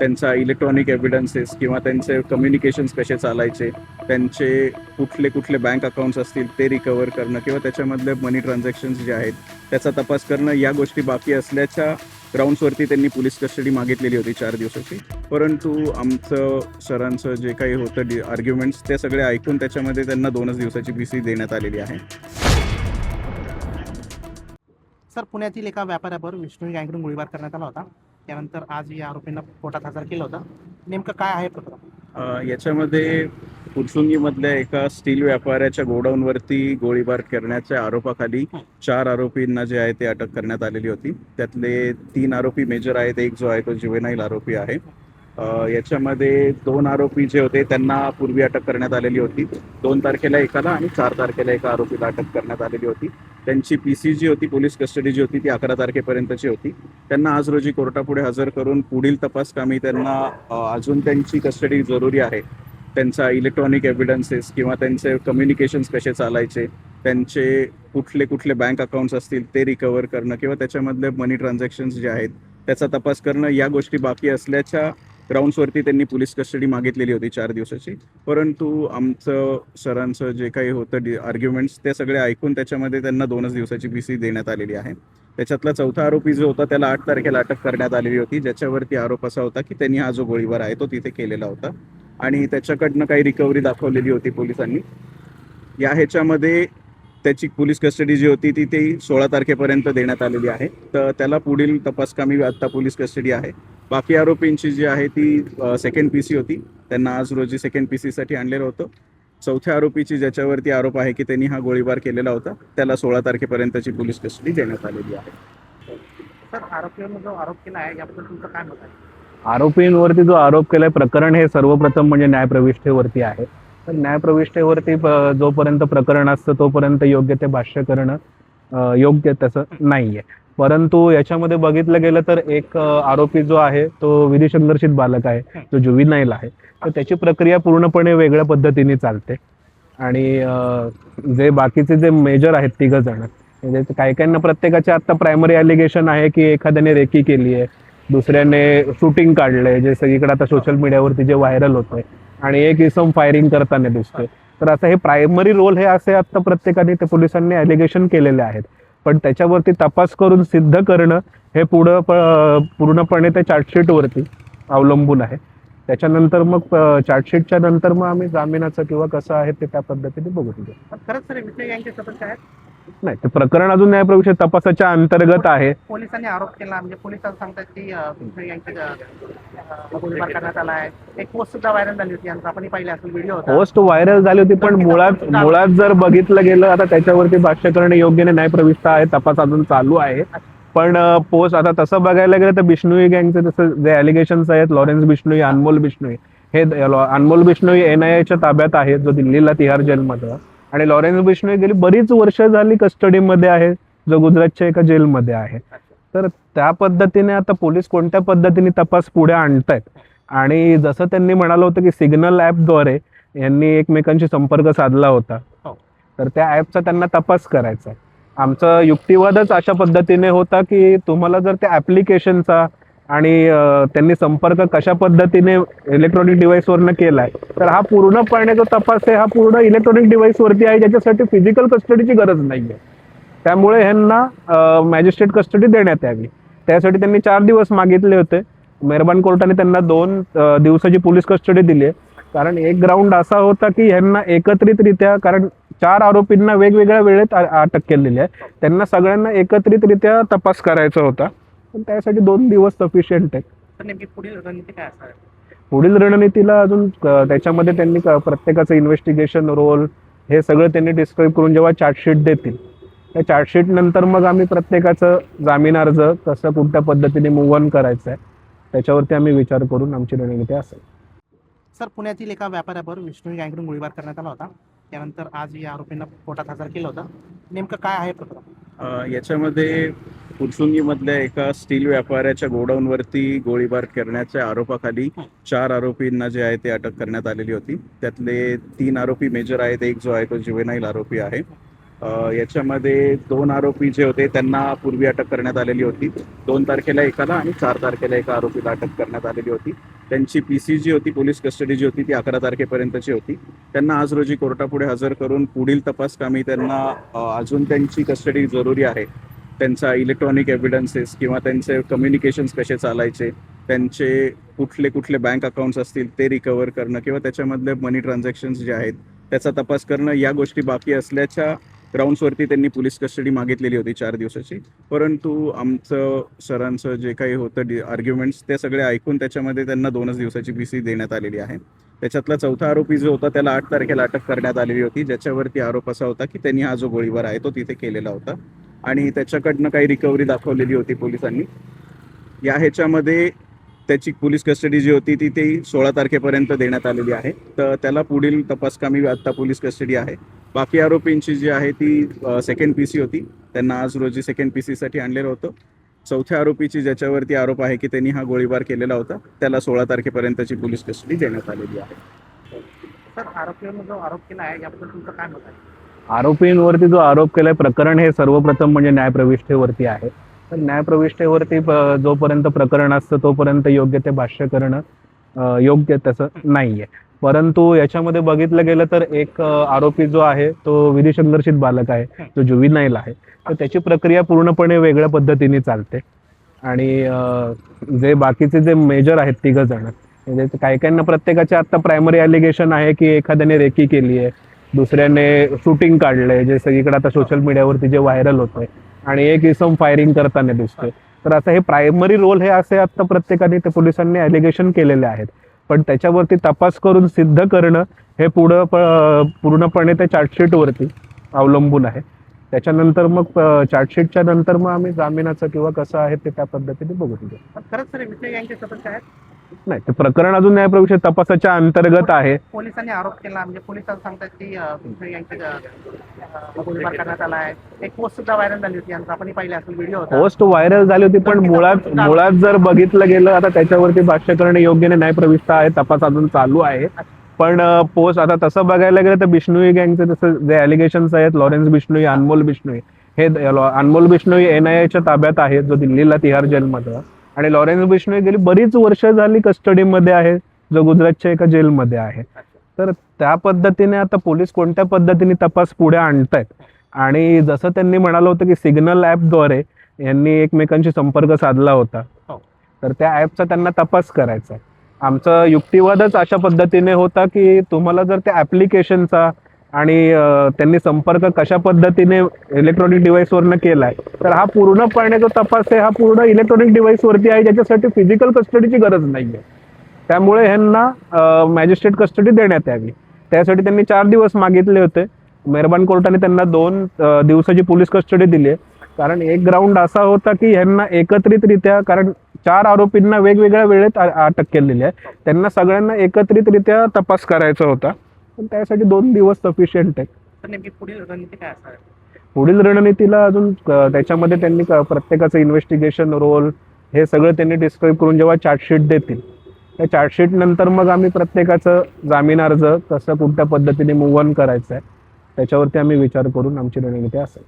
त्यांचा electronic evidences किंवा त्यांचे कम्युनिकेशन्स कसे चालायचे, त्यांचे कुठले कुठले बँक अकाउंट्स असतील ते रिकवर करणं किंवा त्याच्यामधले मनी ट्रान्झॅक्शन्स जे आहेत त्याचा तपास करणं, या गोष्टी बाकी असल्याच्या ग्राउंड्सवरती त्यांनी पोलीस कस्टडी मागितलेली होती 4 दिवसाची. परंतु आमचं सरांचं जे काही होतं आर्ग्युमेंट्स ते सगळे ऐकून त्याच्यामध्ये त्यांना 2च दिवसाची पीसी देण्यात आलेली आहे. सर, पुण्यातील एका व्यापाऱ्यावर विष्णू गँगकडून गोळीबार करण्यात आला होता. त्यानंतर आज या आरोपींना कोर्टात हजर केलं होतं. नेमकं काय आहे प्रकरण? याच्यामध्ये फुरसुंगीमधल्या एका स्टील व्यापाऱ्याच्या गोडाऊनवरती गोळीबार करण्याच्या आरोपाखाली 4 आरोपींना जे आहे ते अटक करण्यात आलेली होती. त्यातले 3 आरोपी मेजर आहेत, एक जो आहे तो जुवेनाईल आरोपी आहे. याच्यामध्ये 2 आरोपी जे होते त्यांना पूर्वी अटक करण्यात आलेली होती. 2 तारखेला एकाला आणि 4 तारखेला एका आरोपीला अटक करण्यात आलेली होती. त्यांची पीसी जी होती, पोलीस कस्टडी जी होती, ती 11 तारखेपर्यंतची होती. त्यांना आज रोजी कोर्टापुढे हजर करून पुढील तपास कामी त्यांना अजून त्यांची कस्टडी जरुरी आहे. त्यांचा इलेक्ट्रॉनिक एव्हिडन्सेस किंवा त्यांचे कम्युनिकेशन्स कसे चालायचे, त्यांचे कुठले कुठले बँक अकाउंट्स असतील ते रिकवर करणं किंवा त्याच्यामधले मनी ट्रान्झॅक्शन्स जे आहेत त्याचा तपास करणं, या गोष्टी बाकी असल्याच्या ग्राउंड्सवरती त्यांनी पोलीस कस्टडी मागितलेली होती 4 दिवसाची. परंतु आमचं सरांचं जे काही होतं आर्ग्युमेंट्स ते सगळे ऐकून त्याच्यामध्ये त्यांना 2च दिवसाची पीसी देण्यात आलेली आहे. त्याच्यातला 4था आरोपी जो होता त्याला 8 तारखेला अटक करण्यात आलेली होती, ज्याच्यावरती आरोप असा होता की त्यांनी हा जो गोळीबार आहे तो तिथे केलेला होता आणि त्याच्याकडनं काही रिकव्हरी दाखवलेली होती पोलिसांनी. ह्याच्यामध्ये त्याची पोलीस कस्टडी जी होती ती 16 तारखेपर्यंत देण्यात आलेली आहे. तर त्याला पुढील तपासकामी आता पोलीस कस्टडी आहे. बाकी आरोपींची जी आहे ती सेकंड पीसी होती, त्यांना आज रोजी सेकंड पीसीसाठी आणलेलं होतं. 4थ्या आरोपीची ज्याच्यावरती आरोप आहे की त्यांनी हा गोळीबार केलेला होता त्याला 16 तारखेपर्यंतची पोलीस कस्टडी देण्यात आलेली आहे. सर, आरोपीवर जो आरोप केला आहे याबद्दल तुमचं काय मत आहे? आरोपींवरती जो आरोप केलाय प्रकरण हे सर्वप्रथम म्हणजे न्यायप्रविष्ठेवरती आहे. तर न्यायप्रविष्ठेवरती जोपर्यंत प्रकरण असतं तोपर्यंत योग्य ते भाष्य करणं योग्य तसं नाहीये. परंतु याच्यामध्ये बघितलं गेलं तर एक आरोपी जो आहे तो विधी संघर्षित बालक आहे, जो जुव्हिनाईल आहे. तर त्याची प्रक्रिया पूर्णपणे वेगळ्या पद्धतीने चालते आणि जे बाकीचे जे मेजर आहेत 3 जण, म्हणजे काही काहींना प्रत्येकाचे आता प्रायमरी ॲलिगेशन आहे की एखाद्याने रेकी केली आहे, दुसऱ्याने शूटिंग काढलंय जे सगळीकडे आता सोशल मीडियावरती जे व्हायरल होतंय, आणि एक इसम फायरिंग करताना दिसतोय. तर आता हे प्रायमरी रोल हे असे आता प्रत्येकाने ते पोलिसांनी ॲलिगेशन केलेले आहेत. पण त्याच्यावरती तपास करून सिद्ध करणं हे पूर्णपणे त्या चार्जशीटवरती अवलंबून आहे. त्याच्यानंतर मग चार्जशीटच्या नंतर मग आम्ही जामिनाचं किंवा कसं आहे ते त्या पद्धतीने बघू शकतो. पण खरंच सर, विष्णू गँगचे सदस्य आहेत? नाही, ते प्रकरण अजून न्यायप्रविष्ट तपासाच्या अंतर्गत आहे. पोलिसांनी आरोप केला, म्हणजे पोलिसांनी सांगतात की विष्णू गँगचा गोळीबार करण्यात आला आहे. एक पोस्ट सुद्धा व्हायरल झाली होती, यांचा आपण पाहिलं असेल व्हिडिओ होता. पोस्ट व्हायरल झाली होती, पण मुळात जर बघितलं गेलं आता त्याच्यावरती भाष्य करणे योग्य नाही, न्यायप्रविष्ट आहे, तपास अजून चालू आहे. पण पोस्ट आता तसं बघायला गेलं तर बिश्नोई गँगचे जसं जे ॲलिगेशन्स आहेत, लॉरेन्स बिश्नोई, अनमोल बिश्नोई, हे अनमोल बिश्नोई NIAच्या ताब्यात आहे, जो दिल्लीला तिहार जेलमध्ये, आणि लॉरेन्स बिश्नोई गेली बरीच वर्ष झाली कस्टडीमध्ये आहे, जो गुजरातच्या एका जेलमध्ये आहे. तर त्या पद्धतीने आता पोलीस कोणत्या पद्धतीने तपास पुढे आणतायत, आणि जसं त्यांनी म्हणालं होतं की सिग्नल ॲपद्वारे यांनी एकमेकांशी संपर्क साधला होता, तर त्या ॲपचा त्यांना तपास करायचा आहे. आमचा युक्तिवादच अशा पद्धतीने होता की तुम्हाला जर त्या ॲप्लिकेशनचा आणि त्यांनी संपर्क कशा पद्धतीने इलेक्ट्रॉनिक डिव्हाइसवरनं केलाय, तर हा पूर्णपणे जो तपास आहे हा पूर्ण इलेक्ट्रॉनिक डिव्हाइसवरती आहे, ज्याच्यासाठी फिजिकल कस्टडीची गरज नाही आहे. त्यामुळे ह्यांना मॅजिस्ट्रेट कस्टडी देण्यात यावी. त्यासाठी त्यांनी 4 दिवस मागितले होते. मेहरबान कोर्टाने त्यांना 2 दिवसाची पोलीस कस्टडी दिली आहे. कारण एक ग्राउंड असा होता की ह्यांना एकत्रितरित्या, कारण 4 आरोपींना वेगवेगळ्या वेळेत अटक केलेली आहे, त्यांना सगळ्यांना एकत्रितरित्या तपास करायचा होता. पण त्यासाठी 2 दिवस सफिशियंट आहे. तर नेमकी पुढील रणनीती काय असणार? पुढील रणनीतीला अजून त्याच्यामध्ये त्यांनी प्रत्येकाचं इन्व्हेस्टिगेशन रोल हे सगळं त्यांनी डिस्क्राईब करून जेव्हा चार्जशीट देतील, त्या चार्जशीट नंतर मग आम्ही प्रत्येकाचं जामीन अर्ज कसं कुठल्या पद्धतीने मूव्ह ऑन करायचं आहे त्याच्यावरती आम्ही विचार करून आमची रणनीती असेल. सर, पुण्यातील एका व्यापाऱ्यावर विष्णू गँगकडून गोळीबार करण्यात आला होता. त्यानंतर आज या आरोपींना कोर्टात हजर केलं होतं. नेमकं काय आहे प्रकरण? याच्यामध्ये फुरसुंगीमधल्या एका स्टील व्यापाऱ्याच्या गोडाऊनवरती गोळीबार करण्याच्या आरोपाखाली 4 आरोपींना जे आहे ते अटक करण्यात आलेली होती. त्यातले 3 आरोपी मेजर आहेत, एक जो आहे तो जुवेनाईल आरोपी आहे. याच्यामध्ये 2 आरोपी जे होते त्यांना पूर्वी अटक करण्यात आलेली होती. 2 तारखेला एकाला आणि 4 तारखेला एका आरोपीला अटक करण्यात आलेली होती. त्यांची PC जी होती, पोलीस कस्टडी जी होती, ती 11 तारखेपर्यंतची होती. त्यांना आज रोजी कोर्टापुढे हजर करून पुढील तपासकामी त्यांना अजून त्यांची कस्टडी जरुरी आहे. त्यांचा इलेक्ट्रॉनिक एव्हिडन्सेस किंवा त्यांचे कम्युनिकेशन्स कसे चालायचे, त्यांचे कुठले कुठले बँक अकाउंट्स असतील ते रिकवर करणं किंवा त्याच्यामधले मनी ट्रान्झॅक्शन्स जे आहेत त्याचा तपास करणं, या गोष्टी बाकी असल्याच्या ग्राउंड्सवरती त्यांनी पोलीस कस्टडी मागितलेली होती 4 दिवसाची. परंतु आमचं सरांचं जे काही होतं आर्ग्युमेंट्स ते सगळे ऐकून त्याच्यामध्ये त्यांना 2च दिवसाची PC देण्यात आलेली आहे. त्याच्यातला 4था आरोपी जो होता त्याला 8 तारखेला अटक करण्यात आलेली होती, ज्याच्यावरती आरोप असा होता की त्यांनी हा जो गोळीबार आहे तो तिथे केलेला होता आणि त्याच्याकडनं काही रिकव्हरी दाखवलेली होती पोलिसांनी. या ह्याच्यामध्ये त्याची पोलीस कस्टडी जी होती ती 16 तारखेपर्यंत देण्यात आलेली आहे. तर त्याला पुढील तपासकामी आता पोलीस कस्टडी आहे. बाकी आरोपींची जी आहे ती सेकंड PC होती, त्यांना आज रोजी सेकंड PC साठी आणलेलं होतं. 4थ्या आरोपीची ज्याच्यावरती आरोप आहे की त्यांनी हा गोळीबार केलेला होता त्याला 16 तारखेपर्यंतची पोलीस कस्टडी देण्यात आलेली आहे. सर, आरोपीवर जो आरोप केला आहे याबद्दल तुमचं काय मत आहे? आरोपींवरती जो आरोप केलाय प्रकरण हे सर्वप्रथम म्हणजे न्यायप्रविष्ठेवरती आहे. तर न्यायप्रविष्ठेवरती जोपर्यंत प्रकरण असतं तोपर्यंत योग्य ते भाष्य करणं योग्य तसं नाहीये. परंतु याच्यामध्ये बघितलं गेलं तर एक आरोपी जो आहे तो विधी संघर्षित बालक आहे, जो जुव्हिनाईल आहे. तर त्याची प्रक्रिया पूर्णपणे वेगळ्या पद्धतीने चालते आणि जे बाकीचे जे मेजर आहेत 3 जण, म्हणजे काही काहींना प्रत्येकाचे आता प्रायमरी ॲलिगेशन आहे की एखाद्याने रेकी केली आहे, दुसऱ्याने शूटिंग काढलंय जे सगळीकडे आता सोशल मीडियावरती जे व्हायरल होतंय, आणि एक इसम फायरिंग करताना दिसतोय. तर आता हे प्रायमरी रोल हे असे आता प्रत्येकाने ते पोलिसांनी ॲलिगेशन केलेले आहेत. पण त्याच्यावरती तपास करून सिद्ध करणं हे पूर्णपणे त्या चार्जशीटवरती अवलंबून आहे. त्याच्यानंतर मग चार्जशीटच्या नंतर मग आम्ही जामिनाचं किंवा कसं आहे ते त्या पद्धतीने बघू घेऊ. पण खरंच सर विषय यांचे सदस्य आहेत? नाही, ते प्रकरण अजून न्यायप्रविष्ट तपासाच्या अंतर्गत आहे. पोलिसांनी आरोप केला, म्हणजे पोलिसांनी सांगतात की विष्णू यांचे गोळीबार करण्यात आला आहे. एक पोस्ट सुद्धा व्हायरल झाली होती, यांचा आपण पाहिलं असेल व्हिडिओ होता. पोस्ट व्हायरल झाली होती, पण मुळात जर बघितलं गेलं आता त्याच्यावरती भाष्य करणे योग्य नाही. न्यायप्रविष्ट आहे, तपास अजून चालू आहे. पण पोस्ट आता तसं बघायला गेलं तर बिश्नोई गँगचे जसं जे ॲलिगेशन्स आहेत, लॉरेन्स बिश्नोई, अनमोल बिश्नोई, हे अनमोल बिश्नोई NIAच्या ताब्यात आहे, जो दिल्लीला तिहार जेलमध्ये, आणि लॉरेन्स बिश्नोई गेली बरीच वर्ष झाली कस्टडीमध्ये आहे, जो गुजरातच्या एका जेलमध्ये आहे. तर त्या पद्धतीने आता पोलीस कोणत्या पद्धतीने तपास पुढे आणतायत, आणि जसं त्यांनी म्हणालं होतं की सिग्नल ॲपद्वारे यांनी एकमेकांशी संपर्क साधला होता, तर त्या ॲपचा त्यांना तपास करायचा आहे. आमचा युक्तिवादच अशा पद्धतीने होता की तुम्हाला जर त्या ॲप्लिकेशनचा आणि त्यांनी संपर्क कशा पद्धतीने इलेक्ट्रॉनिक डिव्हाइसवरनं केलाय, तर हा पूर्णपणे जो तपास आहे हा पूर्ण इलेक्ट्रॉनिक डिव्हाइसवरती आहे, ज्याच्यासाठी फिजिकल कस्टडीची गरज नाहीये. त्यामुळे ह्यांना मॅजिस्ट्रेट कस्टडी देण्यात यावी. त्यासाठी त्यांनी 4 दिवस मागितले होते. मेहरबान कोर्टाने त्यांना 2 दिवसाची पोलीस कस्टडी दिली आहे. कारण एक ग्राउंड असा होता की ह्यांना एकत्रितरित्या, कारण 4 आरोपींना वेगवेगळ्या वेळेत अटक केलेली आहे, त्यांना सगळ्यांना एकत्रितरित्या तपास करायचा होता. पण त्यासाठी 2 दिवस सफिशियंट आहे. तर नेमकी पुढील रणनीती काय असणार? पुढील रणनीतीला अजून त्याच्यामध्ये त्यांनी प्रत्येकाचं इन्व्हेस्टिगेशन रोल हे सगळं त्यांनी डिस्क्राईब करून जेव्हा चार्जशीट देतील, त्या चार्जशीट नंतर मग आम्ही प्रत्येकाचं जामीन अर्ज कसं कुठल्या पद्धतीने मूव्ह ऑन करायचं आहे त्याच्यावरती आम्ही विचार करून आमची रणनीती असेल.